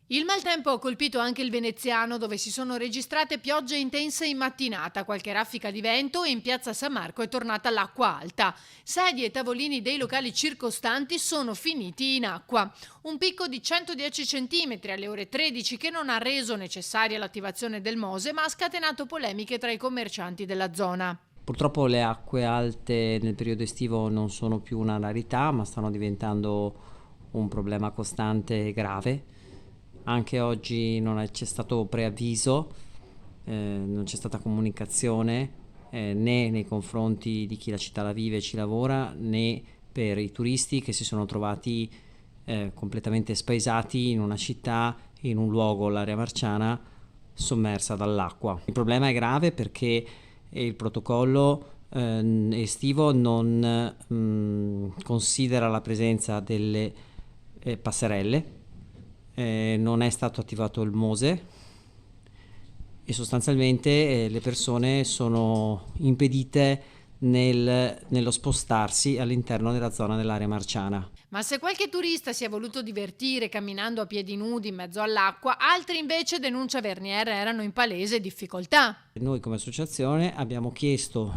Il maltempo ha colpito anche il Veneziano, dove si sono registrate piogge intense in mattinata, qualche raffica di vento e in piazza San Marco è tornata l'acqua alta. Sedie e tavolini dei locali circostanti sono finiti in acqua. Un picco di 110 centimetri alle ore 13 che non ha reso necessaria l'attivazione del Mose, ma ha scatenato polemiche tra i commercianti della zona. Purtroppo le acque alte nel periodo estivo non sono più una rarità, ma stanno diventando un problema costante e grave. Anche oggi c'è stato preavviso, non c'è stata comunicazione né nei confronti di chi la città la vive e ci lavora, né per i turisti che si sono trovati completamente spaesati in una città, in un luogo, l'area marciana, sommersa dall'acqua. Il problema è grave perché il protocollo estivo non considera la presenza delle passerelle, non è stato attivato il Mose e sostanzialmente le persone sono impedite nello spostarsi all'interno della zona dell'area marciana. Ma se qualche turista si è voluto divertire camminando a piedi nudi in mezzo all'acqua, altri invece, denuncia Vernier, erano in palese difficoltà. Noi come associazione abbiamo chiesto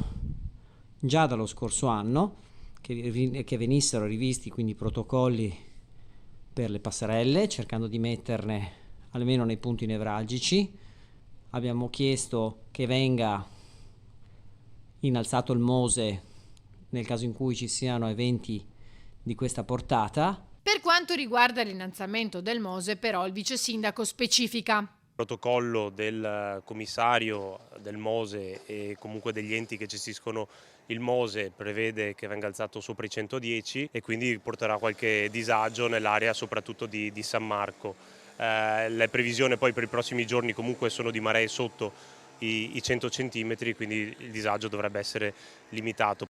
già dallo scorso anno che venissero rivisti quindi i protocolli per le passerelle, cercando di metterne almeno nei punti nevralgici. Abbiamo chiesto che venga innalzato il Mose nel caso in cui ci siano eventi di questa portata. Per quanto riguarda l'innalzamento del Mose, però, il vice sindaco specifica. Il protocollo del commissario del Mose e comunque degli enti che gestiscono il Mose prevede che venga alzato sopra i 110 e quindi porterà qualche disagio nell'area soprattutto di San Marco. Le previsioni poi per i prossimi giorni comunque sono di maree sotto i 100 centimetri, quindi il disagio dovrebbe essere limitato.